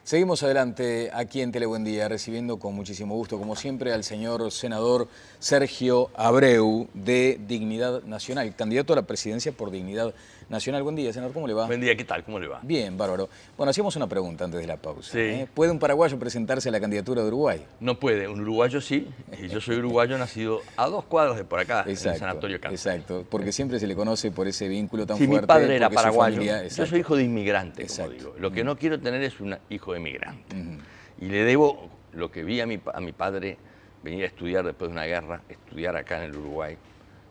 Seguimos adelante aquí en Telebuen Día, recibiendo con muchísimo gusto, como siempre, al señor senador Sergio Abreu, de Dignidad Nacional, candidato a la presidencia por Dignidad Nacional. Buen día, senador, ¿cómo le va? Buen día, ¿qué tal? ¿Cómo le va? Bien, bárbaro. Bueno, hacíamos una pregunta antes de la pausa. Sí. ¿Puede un paraguayo presentarse a la candidatura de Uruguay? No puede, un uruguayo sí, y yo soy uruguayo nacido a 2 cuadras de por acá, en el Sanatorio Campo. Exacto, porque siempre se le conoce por ese vínculo tan Sí, fuerte. mi padre era porque su paraguayo, familia- yo soy hijo de inmigrante, como Exacto. digo. Lo que no quiero tener es un hijo de inmigrante. Y le debo lo que vi a mi padre venir a estudiar después de una guerra, estudiar acá en el Uruguay.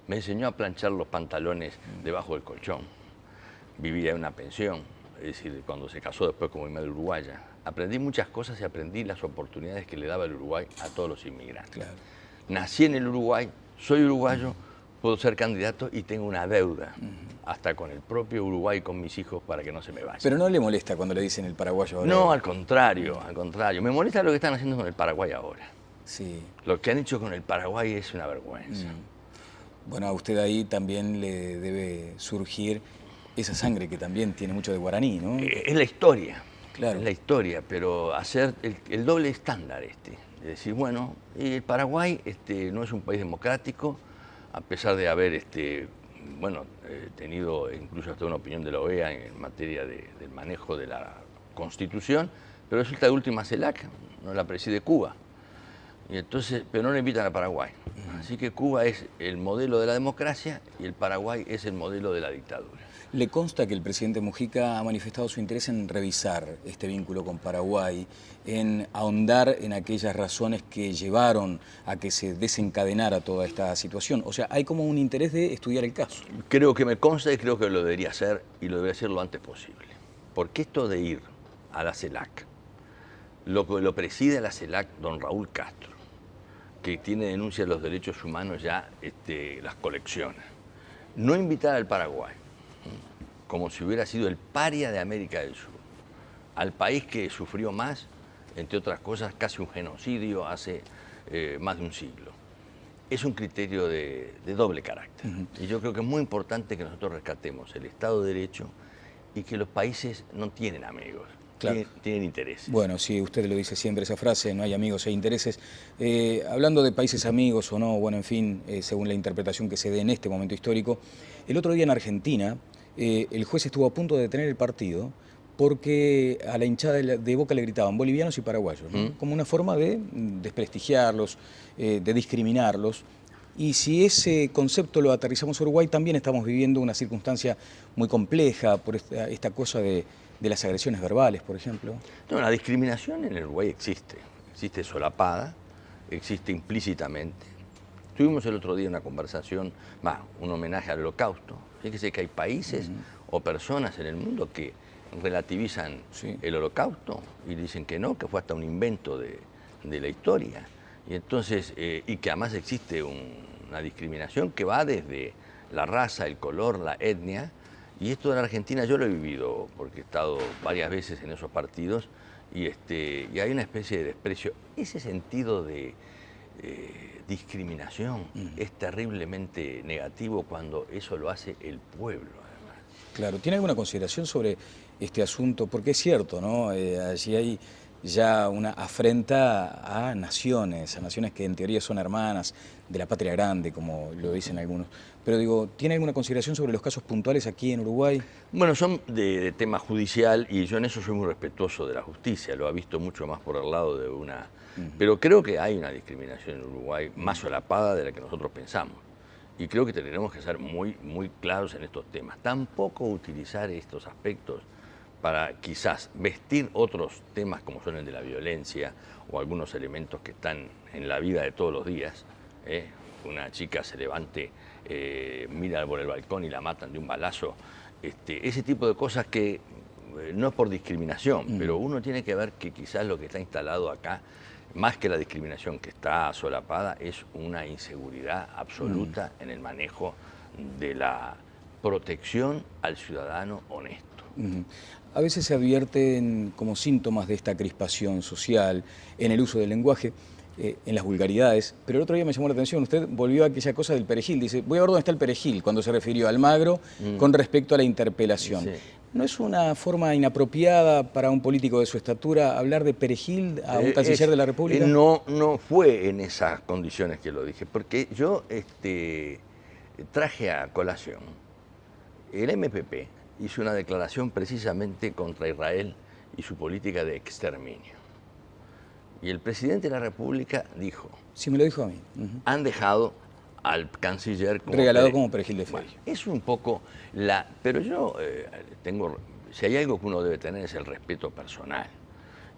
Me enseñó a planchar los pantalones debajo del colchón. Vivía en una pensión, es decir, cuando se casó después como mi madre uruguaya. Aprendí muchas cosas y aprendí las oportunidades que le daba el Uruguay a todos los inmigrantes. Claro. Nací en el Uruguay, soy uruguayo, puedo ser candidato y tengo una deuda hasta con el propio Uruguay, con mis hijos, para que no se me vayan. Pero no le molesta cuando le dicen el paraguayo ahora. No, al contrario, al contrario. Me molesta lo que están haciendo con el Paraguay ahora. Sí. Lo que han hecho con el Paraguay es una vergüenza. Bueno, a usted ahí también le debe surgir esa sangre que también tiene mucho de guaraní, ¿no? Es la historia, Claro. es la historia, pero hacer el doble estándar es decir, bueno, y el Paraguay no es un país democrático, a pesar de haber tenido incluso hasta una opinión de la OEA en materia del manejo de la Constitución, pero resulta de última CELAC, no la preside Cuba. Y entonces, pero no le invitan a Paraguay. Así que Cuba es el modelo de la democracia y el Paraguay es el modelo de la dictadura. ¿Le consta que el presidente Mujica ha manifestado su interés en revisar este vínculo con Paraguay, en ahondar en aquellas razones que llevaron a que se desencadenara toda esta situación? O sea, hay como un interés de estudiar el caso. Creo que me consta y creo que lo debería hacer y lo debería hacer lo antes posible. Porque esto de ir a la CELAC, lo preside a la CELAC don Raúl Castro, que tiene denuncias de los derechos humanos ya las colecciona. No invitar al Paraguay, como si hubiera sido el paria de América del Sur, al país que sufrió más, entre otras cosas, casi un genocidio hace más de un siglo. Es un criterio de doble carácter. Y yo creo que es muy importante que nosotros rescatemos el Estado de Derecho y que los países no tienen amigos. Claro. Tienen intereses. Bueno, sí, usted lo dice siempre esa frase, no hay amigos, hay intereses. Hablando de países amigos o no, bueno, en fin, según la interpretación que se dé en este momento histórico, el otro día en Argentina, el juez estuvo a punto de detener el partido porque a la hinchada de Boca le gritaban bolivianos y paraguayos, ¿no? Como una forma de desprestigiarlos, de discriminarlos. Y si ese concepto lo aterrizamos a Uruguay, también estamos viviendo una circunstancia muy compleja por esta cosa de las agresiones verbales, por ejemplo. No, la discriminación en el Uruguay existe solapada, existe implícitamente. Tuvimos el otro día una conversación, un homenaje al Holocausto. Fíjese que hay países o personas en el mundo que relativizan el Holocausto y dicen que no, que fue hasta un invento de la historia. Y entonces, y que además existe una discriminación que va desde la raza, el color, la etnia. Y esto en Argentina yo lo he vivido porque he estado varias veces en esos partidos y hay una especie de desprecio. Ese sentido de discriminación es terriblemente negativo cuando eso lo hace el pueblo, además. Claro, ¿tiene alguna consideración sobre este asunto? Porque es cierto, ¿no? Allí hay ya una afrenta a naciones que en teoría son hermanas de la patria grande, como lo dicen algunos. Pero digo, ¿tiene alguna consideración sobre los casos puntuales aquí en Uruguay? Bueno, son de tema judicial y yo en eso soy muy respetuoso de la justicia, lo ha visto mucho más por el lado de una... Pero creo que hay una discriminación en Uruguay más solapada de la que nosotros pensamos. Y creo que tendremos que ser muy, muy claros en estos temas. Tampoco utilizar estos aspectos para quizás vestir otros temas como son el de la violencia o algunos elementos que están en la vida de todos los días. Una chica se levante, mira por el balcón y la matan de un balazo. Ese tipo de cosas que no es por discriminación, pero uno tiene que ver que quizás lo que está instalado acá, más que la discriminación que está solapada, es una inseguridad absoluta en el manejo de la protección al ciudadano honesto. A veces se advierten como síntomas de esta crispación social en el uso del lenguaje, en las vulgaridades, pero el otro día me llamó la atención, usted volvió a aquella cosa del perejil, dice, voy a ver dónde está el perejil, cuando se refirió a Almagro con respecto a la interpelación. Sí. ¿No es una forma inapropiada para un político de su estatura hablar de perejil a un canciller de la República? No, no fue en esas condiciones que lo dije, porque yo traje a colación. El MPP hizo una declaración precisamente contra Israel y su política de exterminio. Y el presidente de la República dijo... Sí, me lo dijo a mí. Han dejado al canciller como regalado como perejil de feria. Bueno, es un poco la... Pero yo tengo... Si hay algo que uno debe tener es el respeto personal.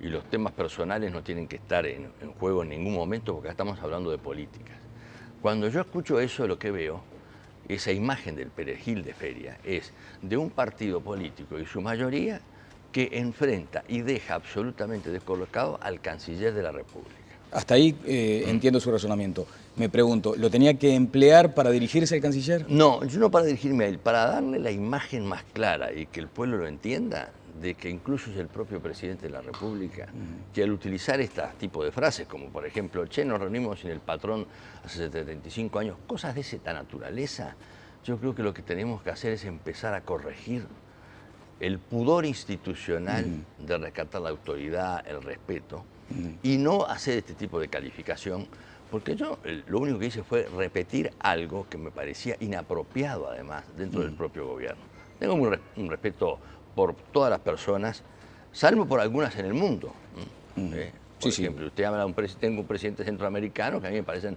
Y los temas personales no tienen que estar en juego en ningún momento porque estamos hablando de políticas. Cuando yo escucho eso, lo que veo, esa imagen del perejil de feria, es de un partido político y su mayoría que enfrenta y deja absolutamente descolocado al canciller de la República. Hasta ahí entiendo su razonamiento. Me pregunto, ¿lo tenía que emplear para dirigirse al canciller? No, yo no para dirigirme a él, para darle la imagen más clara y que el pueblo lo entienda, de que incluso es el propio presidente de la República, que al utilizar este tipo de frases, como por ejemplo, che, nos reunimos sin el patrón hace 75 años, cosas de esa naturaleza, yo creo que lo que tenemos que hacer es empezar a corregir el pudor institucional de rescatar la autoridad, el respeto, y no hacer este tipo de calificación, porque yo lo único que hice fue repetir algo que me parecía inapropiado además dentro del propio gobierno. Tengo un respeto por todas las personas, salvo por algunas en el mundo. Por ejemplo, usted habla tengo un presidente centroamericano que a mí me parecen,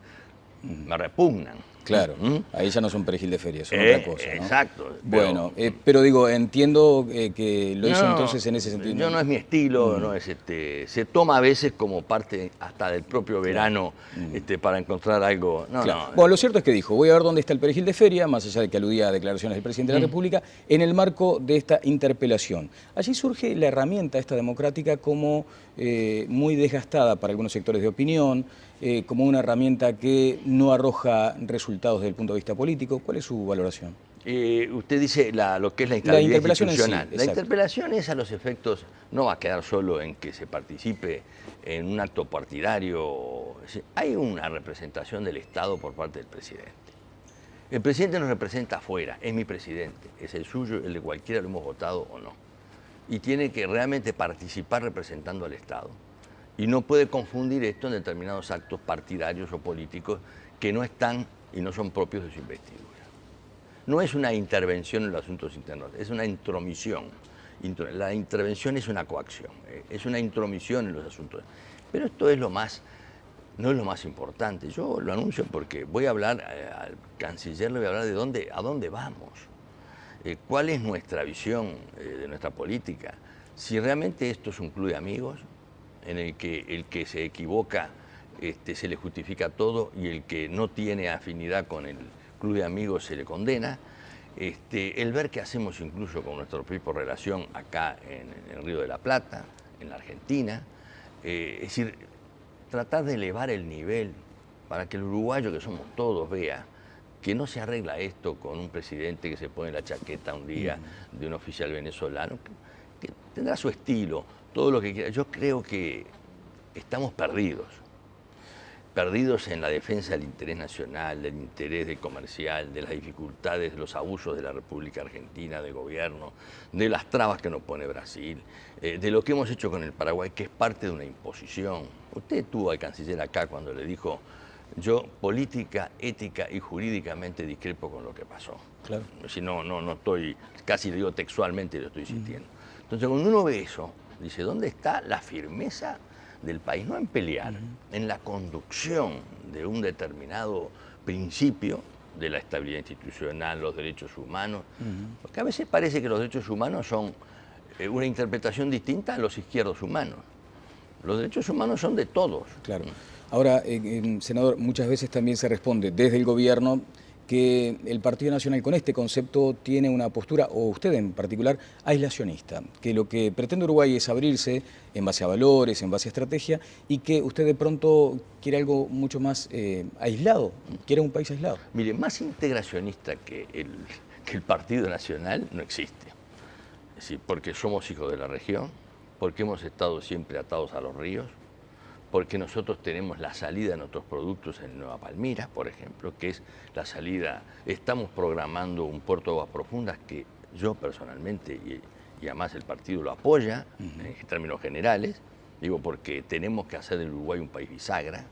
me repugnan. Claro, ahí ya no son perejil de feria, son otra cosa, ¿no? Exacto. Bueno, pero digo, entiendo que lo hizo entonces en ese sentido. Yo no es mi estilo, no es se toma a veces como parte hasta del propio verano para encontrar algo. No, claro. no. Bueno, lo cierto es que dijo, voy a ver dónde está el perejil de feria, más allá de que aludía a declaraciones del presidente de la República, en el marco de esta interpelación. Allí surge la herramienta esta democrática como muy desgastada para algunos sectores de opinión, como una herramienta que no arroja resultados desde el punto de vista político. ¿Cuál es su valoración? Usted dice lo que es la interpelación institucional. Sí, la interpelación es a los efectos, no va a quedar solo en que se participe en un acto partidario. Hay una representación del Estado por parte del presidente. El presidente nos representa afuera, es mi presidente, es el suyo, el de cualquiera, lo hemos votado o no. Y tiene que realmente participar representando al Estado. Y no puede confundir esto en determinados actos partidarios o políticos que no están y no son propios de su investidura. No es una intervención en los asuntos internos, es una intromisión. La intervención es una coacción, es una intromisión en los asuntos. Pero esto es no es lo más importante. Yo lo anuncio porque voy a hablar al canciller, le voy a hablar de a dónde vamos, cuál es nuestra visión de nuestra política, si realmente esto es un club de amigos, en el que se equivoca se le justifica todo y el que no tiene afinidad con el club de amigos se le condena. El ver qué hacemos incluso con nuestra propia relación acá en el Río de la Plata, en la Argentina. Es decir, tratar de elevar el nivel para que el uruguayo que somos todos vea que no se arregla esto con un presidente que se pone la chaqueta un día de un oficial venezolano, que tendrá su estilo, todo lo que quiera. Yo creo que estamos perdidos en la defensa del interés nacional, del interés comercial, de las dificultades, de los abusos de la República Argentina, de gobierno, de las trabas que nos pone Brasil, de lo que hemos hecho con el Paraguay, que es parte de una imposición. Usted tuvo al canciller acá cuando le dijo, yo política, ética y jurídicamente discrepo con lo que pasó. Claro. Si no estoy, casi le digo textualmente, lo estoy sintiendo. Entonces cuando uno ve eso, dice, ¿dónde está la firmeza del país? No en pelear, en la conducción de un determinado principio de la estabilidad institucional, los derechos humanos, porque a veces parece que los derechos humanos son una interpretación distinta a los izquierdos humanos. Los derechos humanos son de todos. Claro. Ahora, senador, muchas veces también se responde desde el gobierno que el Partido Nacional con este concepto tiene una postura, o usted en particular, aislacionista, que lo que pretende Uruguay es abrirse en base a valores, en base a estrategia, y que usted de pronto quiere algo mucho más aislado, quiere un país aislado. Mire, más integracionista que el Partido Nacional no existe. Es decir, porque somos hijos de la región, porque hemos estado siempre atados a los ríos, porque nosotros tenemos la salida de nuestros productos en Nueva Palmira, por ejemplo, que es la salida, estamos programando un puerto de aguas profundas que yo personalmente y además el partido lo apoya en términos generales, digo, porque tenemos que hacer del Uruguay un país bisagra,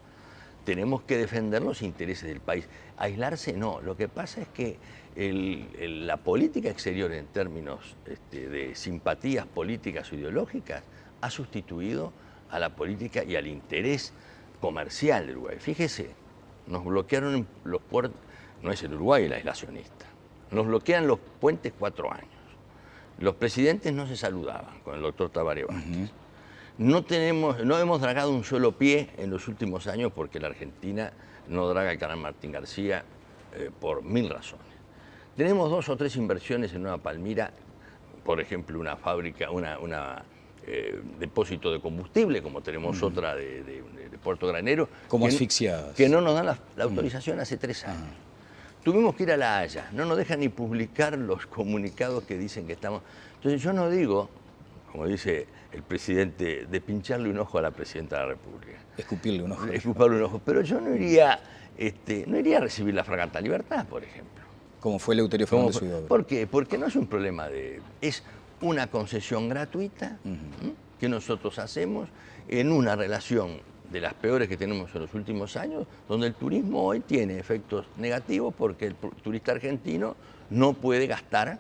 tenemos que defender los intereses del país. Aislarse no, lo que pasa es que la política exterior en términos de simpatías políticas o ideológicas ha sustituido a la política y al interés comercial del Uruguay. Fíjese, nos bloquearon los puertos, no es el Uruguay el aislacionista, nos bloquean los puentes 4 años. Los presidentes no se saludaban con el doctor Tabaré Vázquez. No hemos dragado un solo pie en los últimos años porque la Argentina no draga el canal Martín García por 1000 razones. Tenemos 2 o 3 inversiones en Nueva Palmira, por ejemplo, una fábrica, depósito de combustible, como tenemos otra de Puerto Granero. Como asfixiadas. Que no nos dan la autorización hace 3 años. Tuvimos que ir a La Haya, no nos dejan ni publicar los comunicados que dicen que estamos... Entonces yo no digo, como dice el presidente, de pincharle un ojo a la presidenta de la República. Escupirle un ojo. Escuparle un ojo, pero yo no iría a recibir la Fragata Libertad, por ejemplo. Como fue Eleuterio Fernández Huidobro. ¿Por qué? Porque no es un problema es una concesión gratuita que nosotros hacemos en una relación de las peores que tenemos en los últimos años, donde el turismo hoy tiene efectos negativos porque el turista argentino no puede gastar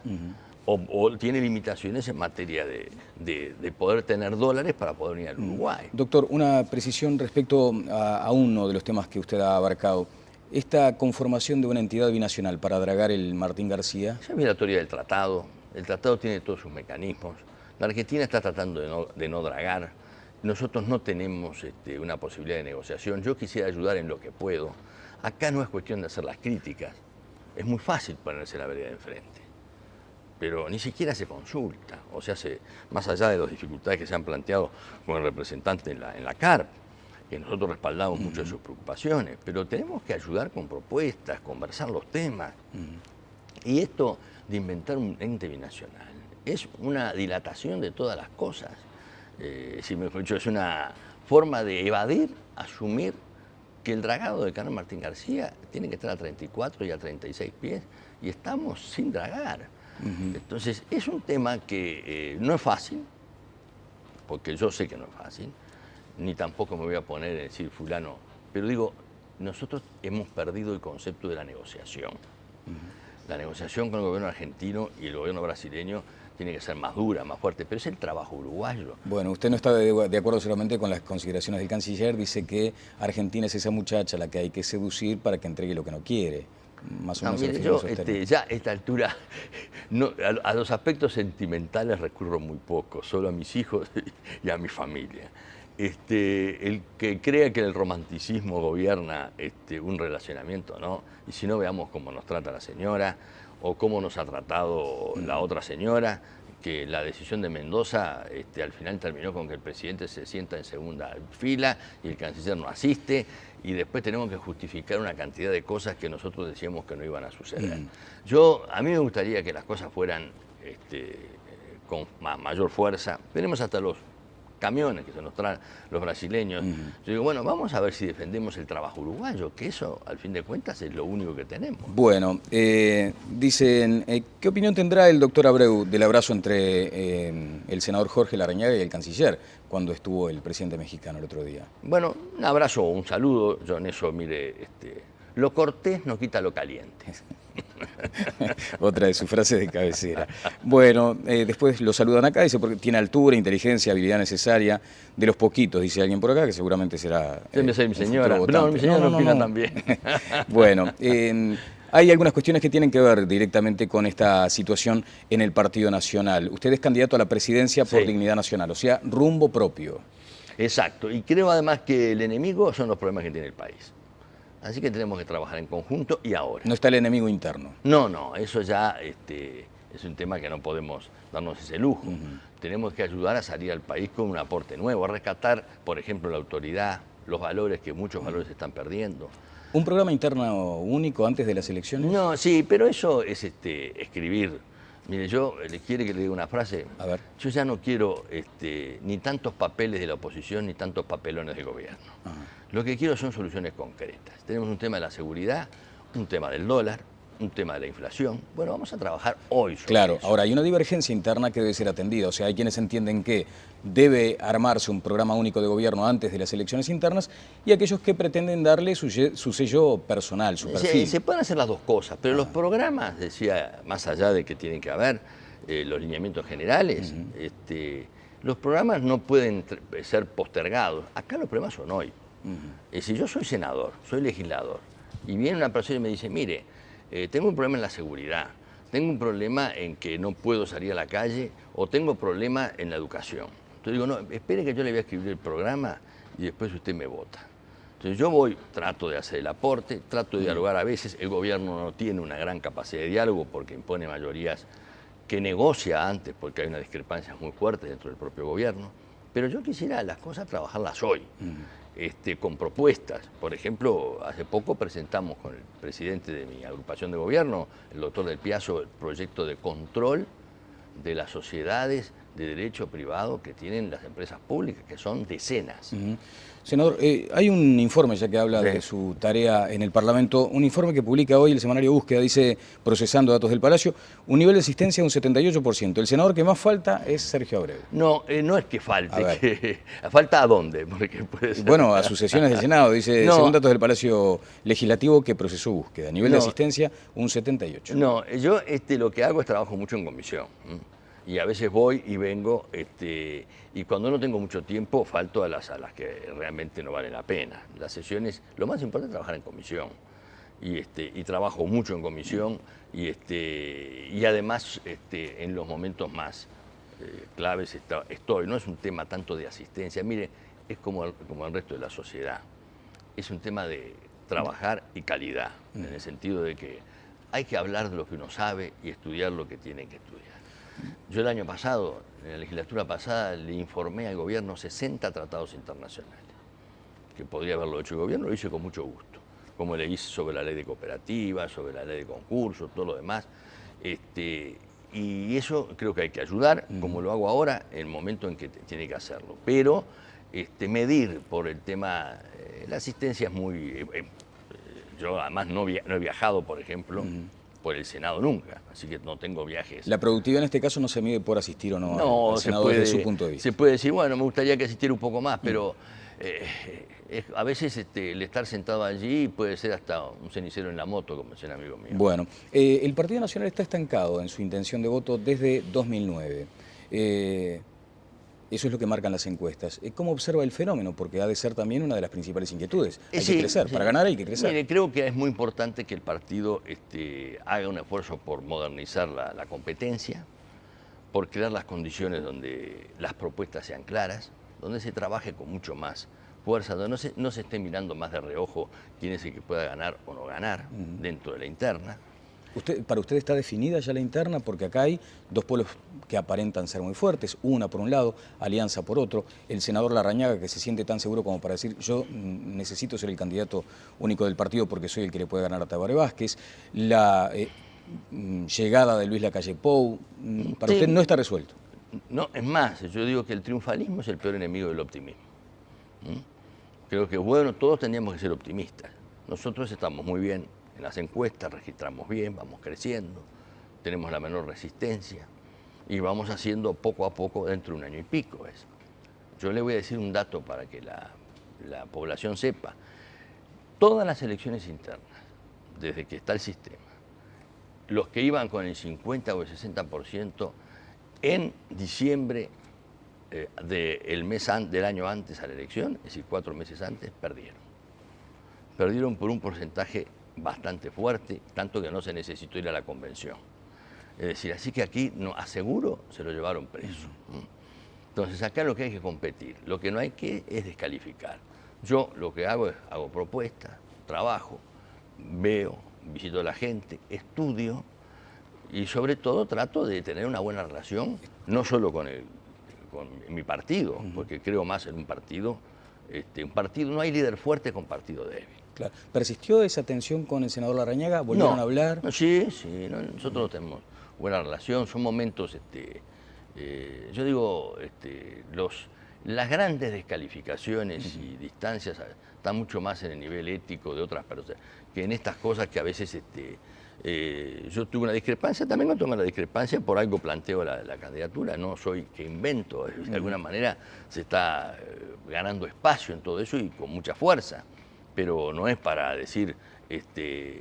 o tiene limitaciones en materia de poder tener dólares para poder venir al Uruguay. Doctor, una precisión respecto a uno de los temas que usted ha abarcado. Esta conformación de una entidad binacional para dragar el Martín García. Esa es la teoría del tratado. El tratado tiene todos sus mecanismos. La Argentina está tratando de no dragar. Nosotros no tenemos una posibilidad de negociación. Yo quisiera ayudar en lo que puedo. Acá no es cuestión de hacer las críticas. Es muy fácil ponerse la vereda de enfrente. Pero ni siquiera se consulta. O sea, más allá de las dificultades que se han planteado con el representante en la CARP, que nosotros respaldamos mucho de sus preocupaciones, pero tenemos que ayudar con propuestas, conversar los temas. Y esto de inventar un ente binacional es una dilatación de todas las cosas. Si mejor dicho, es una forma de evadir, asumir que el dragado del canal Martín García tiene que estar a 34 y a 36 pies y estamos sin dragar. Entonces, es un tema que no es fácil, porque yo sé que no es fácil, ni tampoco me voy a poner a decir fulano, pero digo, nosotros hemos perdido el concepto de la negociación. La negociación con el gobierno argentino y el gobierno brasileño tiene que ser más dura, más fuerte, pero es el trabajo uruguayo. Bueno, usted no está de acuerdo solamente con las consideraciones del canciller, dice que Argentina es esa muchacha a la que hay que seducir para que entregue lo que no quiere. Más o menos. Mire, yo ya a esta altura a los aspectos sentimentales recurro muy poco, solo a mis hijos y a mi familia. El que crea que el romanticismo gobierna un relacionamiento, ¿no? Y si no, veamos cómo nos trata la señora o cómo nos ha tratado la otra señora, que la decisión de Mendoza al final terminó con que el presidente se sienta en segunda fila y el canciller no asiste, y después tenemos que justificar una cantidad de cosas que nosotros decíamos que no iban a suceder. A mí me gustaría que las cosas fueran con mayor fuerza. Tenemos hasta los camiones que se nos traen los brasileños. Yo digo, bueno, vamos a ver si defendemos el trabajo uruguayo, que eso, al fin de cuentas, es lo único que tenemos. Bueno, dicen, ¿qué opinión tendrá el doctor Abreu del abrazo entre el senador Jorge Larrañaga y el canciller cuando estuvo el presidente mexicano el otro día? Bueno, un abrazo, un saludo. Yo en eso, mire, lo cortés no quita lo caliente. Otra de sus frases de cabecera. Bueno, después lo saludan acá, dice, porque tiene altura, inteligencia, habilidad necesaria, de los poquitos, dice alguien por acá, que seguramente será... Debe ser mi señora. No, mi señora no opina tan bien. Bueno, hay algunas cuestiones que tienen que ver directamente con esta situación en el Partido Nacional. Usted es candidato a la presidencia por Dignidad Nacional, o sea, rumbo propio. Exacto, y creo además que el enemigo son los problemas que tiene el país. Así que tenemos que trabajar en conjunto y ahora. No está el enemigo interno. No, eso ya es un tema que no podemos darnos ese lujo. Tenemos que ayudar a salir al país con un aporte nuevo, a rescatar, por ejemplo, la autoridad, los valores, que muchos valores se están perdiendo. ¿Un programa interno único antes de las elecciones? No, sí, pero eso es escribir. Mire, yo le quiere que le diga una frase. A ver. Yo ya no quiero ni tantos papeles de la oposición ni tantos papelones del gobierno. Lo que quiero son soluciones concretas. Tenemos un tema de la seguridad, un tema del dólar, un tema de la inflación. Bueno, vamos a trabajar hoy sobre Claro, eso. ahora hay una divergencia interna que debe ser atendida. O sea, hay quienes entienden que debe armarse un programa único de gobierno antes de las elecciones internas y aquellos que pretenden darle su sello personal, su perfil. Se pueden hacer las dos cosas, pero los programas, decía, más allá de que tienen que haber los lineamientos generales, los programas no pueden ser postergados. Acá los problemas son hoy. Es decir, yo soy senador, soy legislador, y viene una persona y me dice, mire, tengo un problema en la seguridad, tengo un problema en que no puedo salir a la calle, o tengo problema en la educación. Entonces digo, no, espere que yo le voy a escribir el programa y después usted me vota. Entonces yo voy, trato de hacer el aporte, trato de dialogar a veces, el gobierno no tiene una gran capacidad de diálogo porque impone mayorías que negocia antes porque hay una discrepancia muy fuerte dentro del propio gobierno, pero yo quisiera las cosas trabajarlas hoy, con propuestas. Por ejemplo, hace poco presentamos con el presidente de mi agrupación de gobierno, el doctor Del Piazzo, el proyecto de control de las sociedades de derecho privado que tienen las empresas públicas, que son decenas. Senador, hay un informe, ya que habla de su tarea en el Parlamento, un informe que publica hoy el semanario Búsqueda, dice, procesando datos del Palacio, un nivel de asistencia de un 78%. El senador que más falta es Sergio Abreu. No, no es que falte, ¿falta a dónde? Porque puede ser... Bueno, a sus sesiones del Senado, dice, No, según datos del Palacio Legislativo que procesó Búsqueda. Nivel de asistencia, un 78%. No, yo lo que hago es trabajo mucho en comisión. Y a veces voy y vengo, y cuando no tengo mucho tiempo, falto a las que realmente no valen la pena. Las sesiones, lo más importante es trabajar en comisión. Y trabajo mucho en comisión, y además en los momentos más claves estoy. No es un tema tanto de asistencia, mire, es como el resto de la sociedad. Es un tema de trabajar y calidad, en el sentido de que hay que hablar de lo que uno sabe y estudiar lo que tiene que estudiar. Yo el año pasado, en la legislatura pasada, le informé al gobierno 60 tratados internacionales, que podría haberlo hecho el gobierno, lo hice con mucho gusto, como le hice sobre la ley de cooperativas, sobre la ley de concursos, todo lo demás. Y eso creo que hay que ayudar, como lo hago ahora, en el momento en que tiene que hacerlo. Pero medir por el tema, la asistencia es muy... yo además no he viajado, por ejemplo, por el Senado nunca, así que no tengo viajes. La productividad en este caso no se mide por asistir o no al Senado puede, desde su punto de vista. Se puede decir, bueno, me gustaría que asistiera un poco más, pero a veces el estar sentado allí puede ser hasta un cenicero en la moto, como decía un amigo mío. Bueno, el Partido Nacional está estancado en su intención de voto desde 2009. Eso es lo que marcan las encuestas. ¿Cómo observa el fenómeno? Porque ha de ser también una de las principales inquietudes. Hay que crecer. Para ganar hay que crecer. Mire, creo que es muy importante que el partido haga un esfuerzo por modernizar la competencia, por crear las condiciones donde las propuestas sean claras, donde se trabaje con mucho más fuerza, donde no se esté mirando más de reojo quién es el que pueda ganar o no ganar dentro de la interna. ¿Para usted está definida ya la interna? Porque acá hay dos polos que aparentan ser muy fuertes, una por un lado, Alianza por otro, el senador Larrañaga que se siente tan seguro como para decir yo necesito ser el candidato único del partido porque soy el que le puede ganar a Tabaré Vázquez, la llegada de Luis Lacalle Pou, para usted no está resuelto. No, es más, yo digo que el triunfalismo es el peor enemigo del optimismo. Creo que bueno, todos tendríamos que ser optimistas. Nosotros estamos muy bien en las encuestas, registramos bien, vamos creciendo, tenemos la menor resistencia y vamos haciendo poco a poco dentro de un año y pico eso. Yo le voy a decir un dato para que la población sepa. Todas las elecciones internas, desde que está el sistema, los que iban con el 50 o el 60%, en diciembre del año antes a la elección, es decir, 4 meses antes, perdieron. Perdieron por un porcentaje bastante fuerte, tanto que no se necesitó ir a la convención. Es decir, así que aquí, aseguro, se lo llevaron preso. Entonces, acá lo que hay que competir, lo que no hay que es descalificar. Yo lo que hago es, hago propuestas, trabajo, veo, visito a la gente, estudio y sobre todo trato de tener una buena relación, no solo con mi partido, porque creo más en un partido, no hay líder fuerte con partido débil. Claro. ¿Persistió esa tensión con el senador Larrañaga? ¿Volvieron a hablar? No, sí, nosotros tenemos buena relación, son momentos, yo digo, las grandes descalificaciones y distancias están mucho más en el nivel ético de otras personas que en estas cosas que a veces Yo tuve una discrepancia, también no tomé la discrepancia, por algo planteo la candidatura, no soy que invento, de alguna manera se está ganando espacio en todo eso y con mucha fuerza, pero no es para decir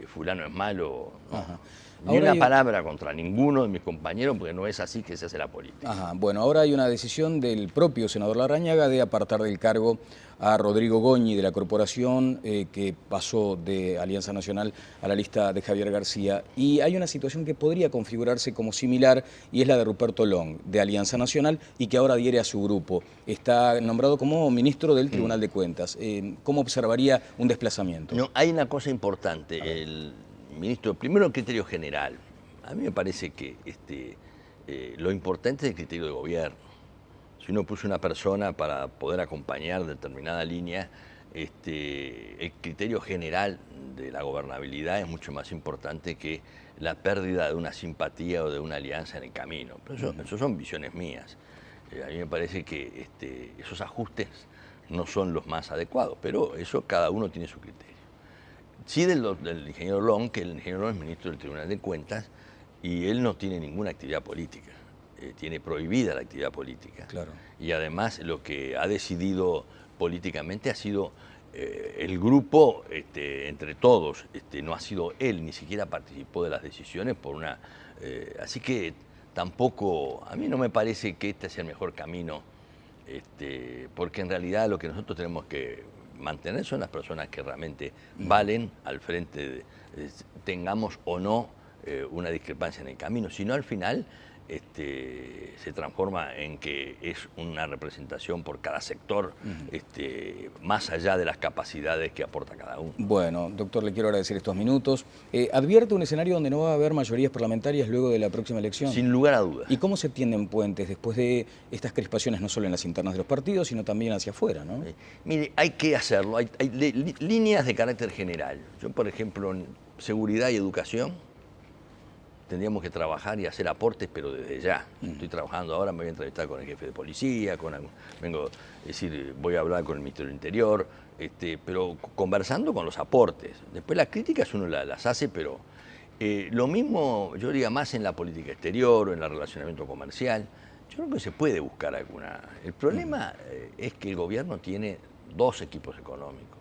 fulano es malo, no. Ni una palabra contra ninguno de mis compañeros, porque no es así que se hace la política. Ajá. Bueno, ahora hay una decisión del propio senador Larrañaga de apartar del cargo a Rodrigo Goñi de la corporación, que pasó de Alianza Nacional a la lista de Javier García. Y hay una situación que podría configurarse como similar, y es la de Ruperto Long, de Alianza Nacional, y que ahora adhiere a su grupo. Está nombrado como ministro del Tribunal de Cuentas. ¿Cómo observaría un desplazamiento? No, hay una cosa importante. El ministro, primero el criterio general. A mí me parece que lo importante es el criterio de gobierno. Si uno puso una persona para poder acompañar determinada línea, el criterio general de la gobernabilidad es mucho más importante que la pérdida de una simpatía o de una alianza en el camino. Pero eso son visiones mías. A mí me parece que esos ajustes no son los más adecuados, pero eso cada uno tiene su criterio. Sí del ingeniero Long, que el ingeniero Long es ministro del Tribunal de Cuentas y él no tiene ninguna actividad política, tiene prohibida la actividad política. Claro. Y además lo que ha decidido políticamente ha sido el grupo entre todos, no ha sido él, ni siquiera participó de las decisiones por una... así que tampoco, a mí no me parece que este sea el mejor camino, porque en realidad lo que nosotros tenemos que mantener son las personas que realmente valen al frente, tengamos o no una discrepancia en el camino, sino al final se transforma en que es una representación por cada sector, más allá de las capacidades que aporta cada uno. Bueno, doctor, le quiero agradecer estos minutos. ¿Advierte un escenario donde no va a haber mayorías parlamentarias luego de la próxima elección? Sin lugar a dudas. ¿Y cómo se tienden puentes después de estas crispaciones, no solo en las internas de los partidos, sino también hacia afuera, ¿no? Mire, hay que hacerlo, hay líneas de carácter general. Yo, por ejemplo, en seguridad y educación, tendríamos que trabajar y hacer aportes, pero desde ya. Estoy trabajando ahora, me voy a entrevistar con el jefe de policía, voy a hablar con el Ministerio del Interior, pero conversando con los aportes. Después las críticas uno las hace, pero lo mismo, yo diría, más en la política exterior o en el relacionamiento comercial. Yo creo que se puede buscar alguna. El problema es que el gobierno tiene dos equipos económicos,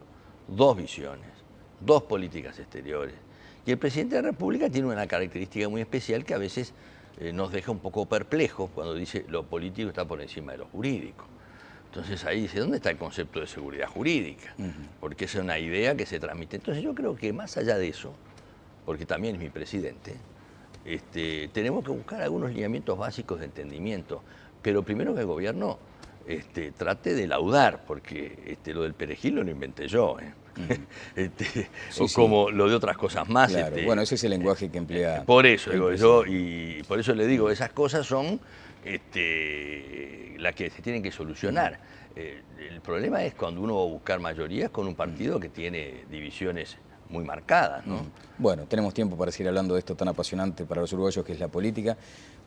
dos visiones, dos políticas exteriores. Y el presidente de la República tiene una característica muy especial que a veces nos deja un poco perplejos cuando dice lo político está por encima de lo jurídico. Entonces ahí dice, ¿dónde está el concepto de seguridad jurídica? Porque es una idea que se transmite. Entonces yo creo que más allá de eso, porque también es mi presidente, tenemos que buscar algunos lineamientos básicos de entendimiento. Pero primero que el gobierno trate de laudar, porque lo del perejil no lo inventé yo. Sí, como lo de otras cosas más. Claro. Bueno, ese es el lenguaje que emplea. Por eso digo yo, y por eso le digo, esas cosas son las que se tienen que solucionar. El problema es cuando uno va a buscar mayorías con un partido que tiene divisiones muy marcadas, ¿no? Bueno, tenemos tiempo para seguir hablando de esto tan apasionante para los uruguayos que es la política.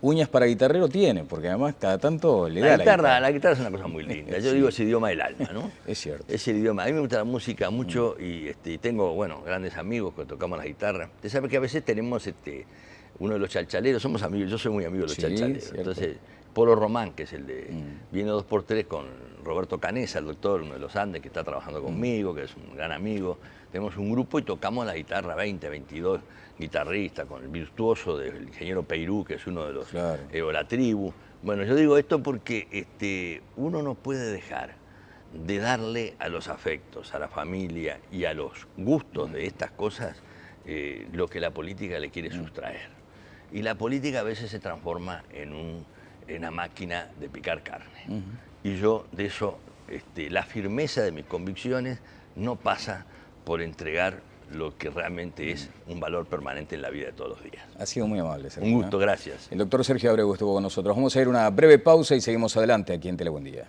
Uñas para guitarrero tiene, porque además cada tanto le da la guitarra. La guitarra es una cosa muy linda. Yo digo, es el idioma del alma, ¿no? Es cierto. Es el idioma. A mí me gusta la música mucho y tengo, bueno, grandes amigos que tocamos la guitarra. Usted sabe que a veces tenemos uno de los chalchaleros, somos amigos, yo soy muy amigo de los chalchaleros. Cierto. Entonces, Polo Román, que es el de Viene 2x3 con Roberto Canesa, el doctor, uno de los Andes, que está trabajando conmigo, que es un gran amigo. Tenemos un grupo y tocamos la guitarra 20, 22 guitarristas, con el virtuoso del ingeniero Peirú, que es uno de los o la tribu. Bueno, yo digo esto porque uno no puede dejar de darle a los afectos, a la familia y a los gustos de estas cosas lo que la política le quiere sustraer. Y la política a veces se transforma en una máquina de picar carne. Y yo de eso, la firmeza de mis convicciones no pasa por entregar lo que realmente es un valor permanente en la vida de todos los días. Ha sido muy amable, Sergio. Un gusto, gracias. El doctor Sergio Abreu estuvo con nosotros. Vamos a ir a una breve pausa y seguimos adelante aquí en Telebuen Día.